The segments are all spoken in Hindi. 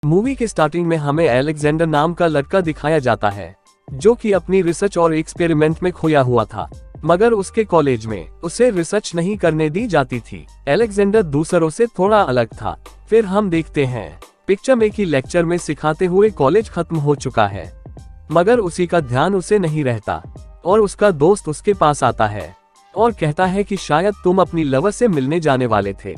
मूवी के स्टार्टिंग में हमें अलेक्जेंडर नाम का लड़का दिखाया जाता है जो कि अपनी रिसर्च और एक्सपेरिमेंट में खोया हुआ था, मगर उसके कॉलेज में उसे रिसर्च नहीं करने दी जाती थी। अलेक्जेंडर दूसरों से थोड़ा अलग था। फिर हम देखते हैं पिक्चर में कि लेक्चर में सिखाते हुए कॉलेज खत्म हो चुका है, मगर उसी का ध्यान उसे नहीं रहता और उसका दोस्त उसके पास आता है और कहता है कि शायद तुम अपनी लवर से मिलने जाने वाले थे,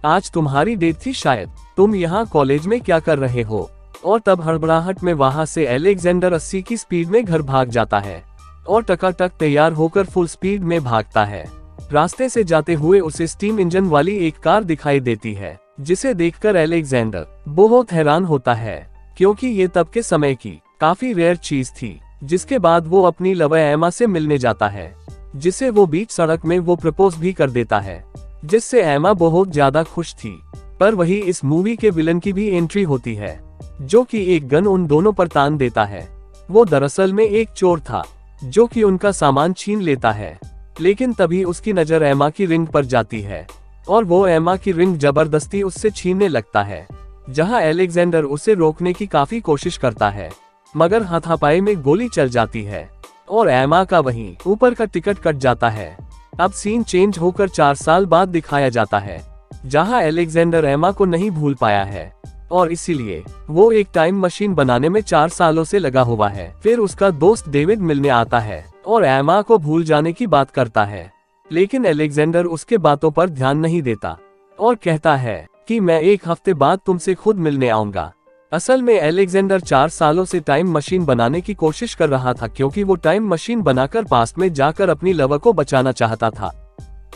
आज तुम्हारी डेट थी, शायद तुम यहाँ कॉलेज में क्या कर रहे हो। और तब हड़बड़ाहट में वहाँ से अलेक्जेंडर 80 की स्पीड में घर भाग जाता है और टकाटक तैयार होकर फुल स्पीड में भागता है। रास्ते से जाते हुए उसे स्टीम इंजन वाली एक कार दिखाई देती है, जिसे देखकर अलेक्जेंडर बहुत हैरान होता है क्योंकि ये तब के समय की काफी रेयर चीज थी। जिसके बाद वो अपनी लवर एमा से मिलने जाता है, जिसे वो बीच सड़क में वो प्रपोज भी कर देता है, जिससे एमा बहुत ज्यादा खुश थी। पर वही इस मूवी के विलन की भी एंट्री होती है, जो कि एक गन उन दोनों पर तान देता है। वो दरअसल में एक चोर था जो कि उनका सामान छीन लेता है, लेकिन तभी उसकी नजर एमा की रिंग पर जाती है और वो एमा की रिंग जबरदस्ती उससे छीनने लगता है। जहां अलेक्जेंडर उसे रोकने की काफी कोशिश करता है, मगर हाथापाई में गोली चल जाती है और एमा का वहीं ऊपर का टिकट कट जाता है। अब सीन चेंज होकर 4 साल बाद दिखाया जाता है, जहां अलेक्जेंडर एमा को नहीं भूल पाया है और इसीलिए वो एक टाइम मशीन बनाने में 4 सालों से लगा हुआ है। फिर उसका दोस्त डेविड मिलने आता है और एमा को भूल जाने की बात करता है, लेकिन अलेक्जेंडर उसके बातों पर ध्यान नहीं देता और कहता है कि मैं 1 हफ्ते बाद तुमसे खुद मिलने आऊंगा। असल में अलेक्जेंडर 4 सालों से टाइम मशीन बनाने की कोशिश कर रहा था, क्योंकि वो टाइम मशीन बनाकर पास्ट में जाकर अपनी लवर को बचाना चाहता था।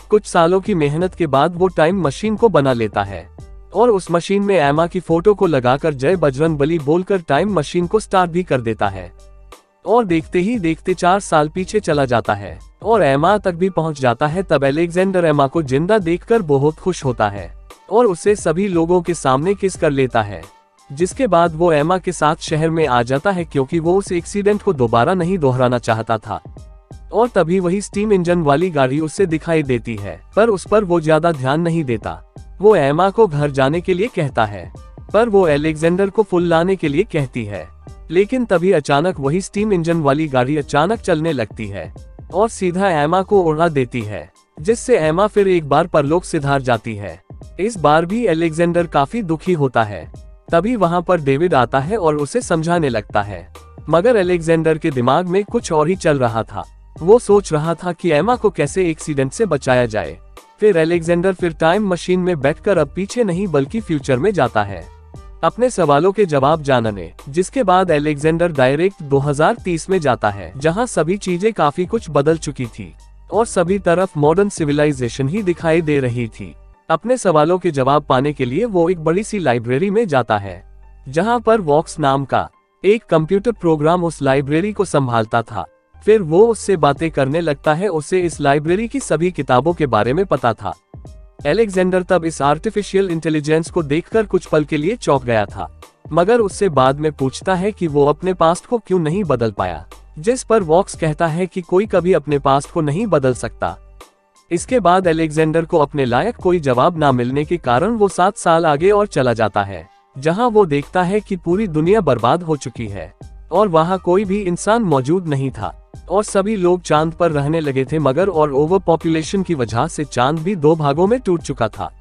कुछ सालों की मेहनत के बाद वो टाइम मशीन को बना लेता है और उस मशीन में एमा की फोटो को लगाकर जय बजरंगबली बोलकर टाइम मशीन को स्टार्ट भी कर देता है और देखते ही देखते 4 साल पीछे चला जाता है और एमा तक भी पहुंच जाता है। तब अलेक्जेंडर एमा को जिंदा देखकर बहुत खुश होता है और उसे सभी लोगों के सामने किस कर लेता है। जिसके बाद वो एमा के साथ शहर में आ जाता है, क्योंकि वो उस एक्सीडेंट को दोबारा नहीं दोहराना चाहता था। और तभी वही स्टीम इंजन वाली गाड़ी उसे दिखाई देती है, पर उस पर वो ज्यादा ध्यान नहीं देता। वो एमा को घर जाने के लिए कहता है, पर वो अलेक्जेंडर को फुल लाने के लिए कहती है। लेकिन तभी अचानक वही स्टीम इंजन वाली गाड़ी अचानक चलने लगती है और सीधा एमा को उड़ा देती है, जिससे एमा फिर एक बार परलोक सिधार जाती है। इस बार भी अलेक्जेंडर काफी दुखी होता है। तभी वहाँ पर डेविड आता है और उसे समझाने लगता है, मगर अलेक्जेंडर के दिमाग में कुछ और ही चल रहा था। वो सोच रहा था कि एमा को कैसे एक्सीडेंट से बचाया जाए। फिर अलेक्जेंडर फिर टाइम मशीन में बैठकर अब पीछे नहीं बल्कि फ्यूचर में जाता है अपने सवालों के जवाब जानने। जिसके बाद अलेक्जेंडर डायरेक्ट 2030 में जाता है, जहां सभी चीजें काफी कुछ बदल चुकी थी और सभी तरफ मॉडर्न सिविलाइजेशन ही दिखाई दे रही थी। अपने सवालों के जवाब पाने के लिए वो एक बड़ी सी लाइब्रेरी में जाता है, जहां पर वॉक्स नाम का एक कंप्यूटर प्रोग्राम उस लाइब्रेरी को संभालता था। फिर वो उससे बातें करने लगता है। उसे इस लाइब्रेरी की सभी किताबों के बारे में पता था। अलेक्जेंडर तब इस आर्टिफिशियल इंटेलिजेंस को देखकर कुछ पल के लिए चौंक गया था, मगर उससे बाद में पूछता है कि वो अपने पास्ट को क्यों नहीं बदल पाया। जिस पर वॉक्स कहता है कि कोई कभी अपने पास्ट को नहीं बदल सकता। इसके बाद अलेक्जेंडर को अपने लायक कोई जवाब ना मिलने के कारण वो 7 साल आगे और चला जाता है, जहां वो देखता है कि पूरी दुनिया बर्बाद हो चुकी है और वहां कोई भी इंसान मौजूद नहीं था और सभी लोग चांद पर रहने लगे थे, मगर और ओवर पॉपुलेशन की वजह से चांद भी 2 भागों में टूट चुका था,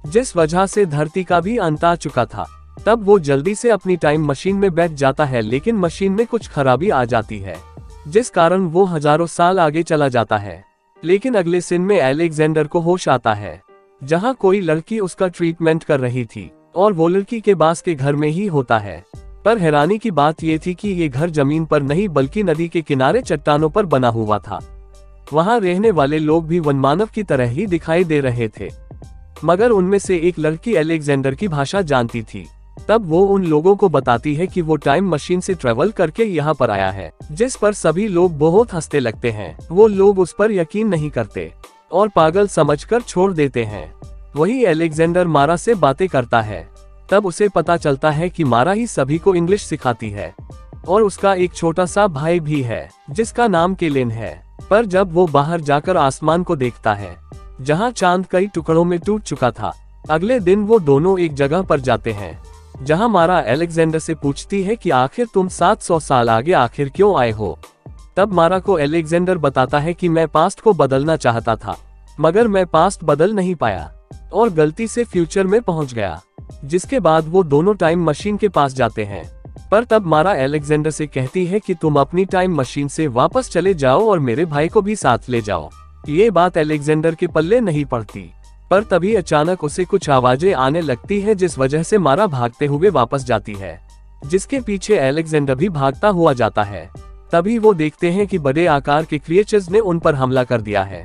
जिस वजह से धरती का भी अंत आ चुका था। तब वो जल्दी से अपनी टाइम मशीन में बैठ जाता है, लेकिन मशीन में कुछ खराबी आ जाती है, जिस कारण वो हजारों साल आगे चला जाता है। लेकिन अगले सीन में अलेक्जेंडर को होश आता है, जहां कोई लड़की उसका ट्रीटमेंट कर रही थी और वो लड़की के बास के घर में ही होता है। पर हैरानी की बात ये थी कि ये घर जमीन पर नहीं बल्कि नदी के किनारे चट्टानों पर बना हुआ था। वहां रहने वाले लोग भी वनमानव की तरह ही दिखाई दे रहे थे, मगर उनमें से एक लड़की अलेक्जेंडर की भाषा जानती थी। तब वो उन लोगों को बताती है कि वो टाइम मशीन से ट्रेवल करके यहाँ पर आया है, जिस पर सभी लोग बहुत हंसते लगते हैं। वो लोग उस पर यकीन नहीं करते और पागल समझकर छोड़ देते हैं। वही अलेक्जेंडर मारा से बातें करता है। तब उसे पता चलता है कि मारा ही सभी को इंग्लिश सिखाती है और उसका एक छोटा सा भाई भी है, जिसका नाम केलेन है। पर जब वो बाहर जाकर आसमान को देखता है, जहाँ चांद कई टुकड़ों में टूट चुका था, अगले दिन वो दोनों एक जगह पर जाते हैं जहां मारा अलेक्जेंडर से पूछती है कि आखिर तुम 700 साल आगे आखिर क्यों आए हो। तब मारा को अलेक्जेंडर बताता है कि मैं पास्ट को बदलना चाहता था, मगर मैं पास्ट बदल नहीं पाया और गलती से फ्यूचर में पहुंच गया। जिसके बाद वो दोनों टाइम मशीन के पास जाते हैं, पर तब मारा अलेक्जेंडर से कहती है कि तुम अपनी टाइम मशीन से वापस चले जाओ और मेरे भाई को भी साथ ले जाओ। ये बात अलेक्जेंडर के पल्ले नहीं पड़ती, पर तभी अचानक उसे कुछ आवाजें आने लगती है, जिस वजह से मारा भागते हुए वापस जाती है, जिसके पीछे अलेक्जेंडर भी भागता हुआ जाता है। तभी वो देखते हैं कि बड़े आकार के क्रिएचर्स ने उन पर हमला कर दिया है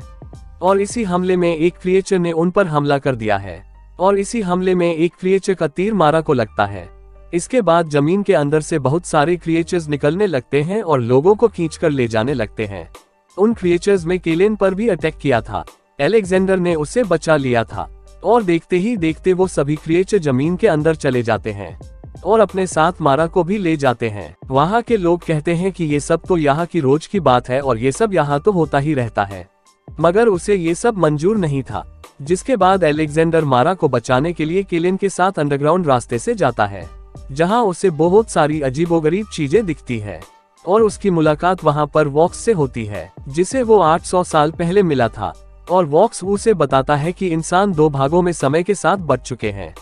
और इसी हमले में एक क्रिएचर ने उन पर हमला कर दिया है और इसी हमले में एक क्रिएचर का तीर मारा को लगता है। इसके बाद जमीन के अंदर से बहुत सारे क्रिएचर्स निकलने लगते हैं और लोगों को खींचकर ले जाने लगते हैं। उन क्रिएचर्स में केलेन पर भी अटैक किया था, अलेक्जेंडर ने उसे बचा लिया था और देखते ही देखते वो सभी क्रिएचर जमीन के अंदर चले जाते हैं और अपने साथ मारा को भी ले जाते हैं। वहाँ के लोग कहते हैं कि ये सब तो यहाँ की रोज की बात है और ये सब यहाँ तो होता ही रहता है, मगर उसे ये सब मंजूर नहीं था। जिसके बाद अलेक्जेंडर मारा को बचाने के लिए केलेन के साथ अंडरग्राउंड रास्ते से जाता है, जहां उसे बहुत सारी अजीबोगरीब चीजें दिखती है और उसकी मुलाकात वहां पर वॉक्स से होती है, जिसे वो 800 साल पहले मिला था। और वॉक्स उसे बताता है कि इंसान दो भागों में समय के साथ बट चुके हैं,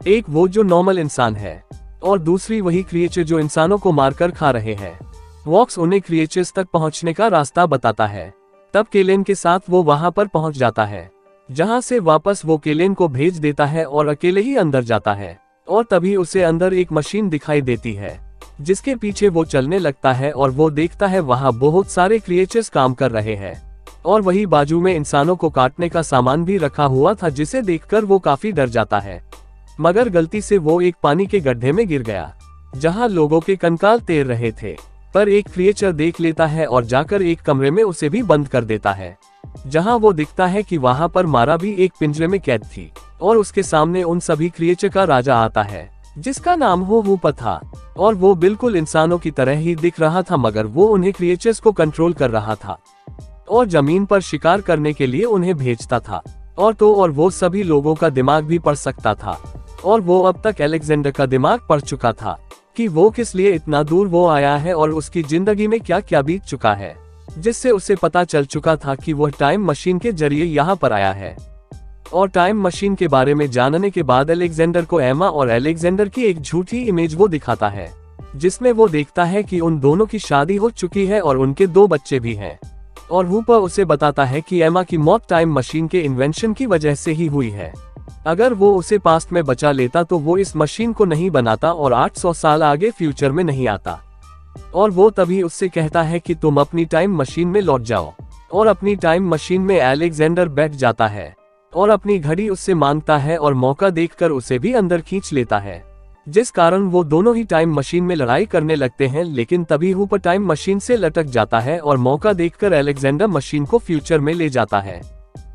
एक वो जो नॉर्मल इंसान है और दूसरी वही क्रिएचर जो इंसानों को मारकर खा रहे हैं। वॉक्स उन्हें क्रिएचर्स तक पहुंचने का रास्ता बताता है। तब केलेन के साथ वो वहां पर पहुंच जाता है, जहां से वापस वो केलेन को भेज देता है और अकेले ही अंदर जाता है और तभी उसे अंदर एक मशीन दिखाई देती है, जिसके पीछे वो चलने लगता है और वो देखता है वहां बहुत सारे क्रिएचर्स काम कर रहे हैं और वही बाजू में इंसानों को काटने का सामान भी रखा हुआ था, जिसे देखकर वो काफी डर जाता है। मगर गलती से वो एक पानी के गड्ढे में गिर गया, जहां लोगों के कंकाल तैर रहे थे। पर एक क्रिएचर देख लेता है और जाकर एक कमरे में उसे भी बंद कर देता है, जहां वो दिखता है कि वहां पर मारा भी एक पिंजरे में कैद थी और उसके सामने उन सभी क्रिएचर का राजा आता है, जिसका नाम हूपा था और वो बिल्कुल इंसानों की तरह ही दिख रहा था, मगर वो उन्हें क्रिएचर्स को कंट्रोल कर रहा था और जमीन पर शिकार करने के लिए उन्हें भेजता था। और वो सभी लोगों का दिमाग भी पढ़ सकता था और वो अब तक अलेक्जेंडर का दिमाग पढ़ चुका था कि वो किस लिए इतना दूर वो आया है और उसकी जिंदगी में क्या क्या बीत चुका है, जिससे उसे पता चल चुका था कि वह टाइम मशीन के जरिए यहाँ पर आया है। और टाइम मशीन के बारे में जानने के बाद अलेक्जेंडर को एमा और अलेक्जेंडर की एक झूठी इमेज वो दिखाता है, जिसमें वो देखता है कि उन दोनों की शादी हो चुकी है और उनके 2 बच्चे भी हैं। और हूपा उसे बताता है कि एमा की मौत टाइम मशीन के इन्वेंशन की वजह से ही हुई है। अगर वो उसे पास्ट में बचा लेता तो वो इस मशीन को नहीं बनाता और 800 साल आगे फ्यूचर में नहीं आता। और वो तभी उससे कहता है कि तुम अपनी टाइम मशीन में लौट जाओ। और अपनी टाइम मशीन में अलेक्जेंडर बैठ जाता है और अपनी घड़ी उससे मांगता है और मौका देखकर उसे भी अंदर खींच लेता है, जिस कारण वो दोनों ही टाइम मशीन में लड़ाई करने लगते हैं। लेकिन तभी हूपा टाइम मशीन से लटक जाता है और मौका देखकर अलेक्जेंडर मशीन को फ्यूचर में ले जाता है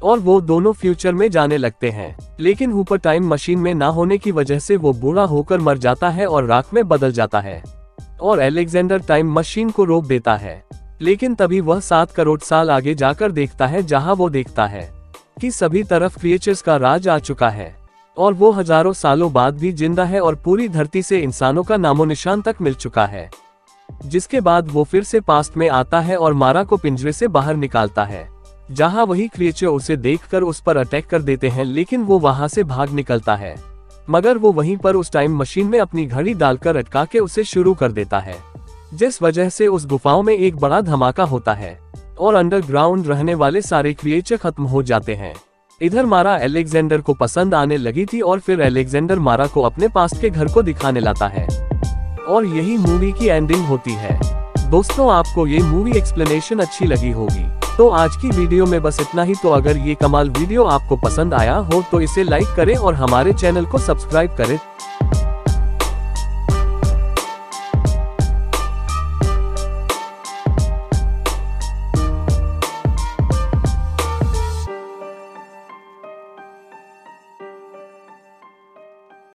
और वो दोनों फ्यूचर में जाने लगते हैं। लेकिन हूपा टाइम मशीन में ना होने की वजह से वो बूढ़ा होकर मर जाता है और राख में बदल जाता है और अलेक्जेंडर टाइम मशीन को रोक देता है। लेकिन तभी वह 7 करोड़ साल आगे जाकर देखता है, जहां वो देखता है कि सभी तरफ क्रिएचर्स का राज आ चुका है और वो हजारों सालों बाद भी जिंदा है और पूरी धरती से इंसानों का नामो निशान तक मिल चुका है। जिसके बाद वो फिर से पास्ट में आता है और मारा को पिंजरे से बाहर निकालता है, जहां वही क्रिएचर उसे देखकर उस पर अटैक कर देते हैं। लेकिन वो वहां से भाग निकलता है, मगर वो वहीं पर उस टाइम मशीन में अपनी घड़ी डालकर अटका के उसे शुरू कर देता है, जिस वजह से उस गुफाओं में एक बड़ा धमाका होता है और अंडरग्राउंड रहने वाले सारे क्रिएचर खत्म हो जाते हैं। इधर मारा अलेक्जेंडर को पसंद आने लगी थी और फिर अलेक्जेंडर मारा को अपने पास्ट के घर को दिखाने लाता है और यही मूवी की एंडिंग होती है। दोस्तों, आपको ये मूवी एक्सप्लेनेशन अच्छी लगी होगी, तो आज की वीडियो में बस इतना ही। तो अगर ये कमाल वीडियो आपको पसंद आया हो तो इसे लाइक करें और हमारे चैनल को सब्सक्राइब करें।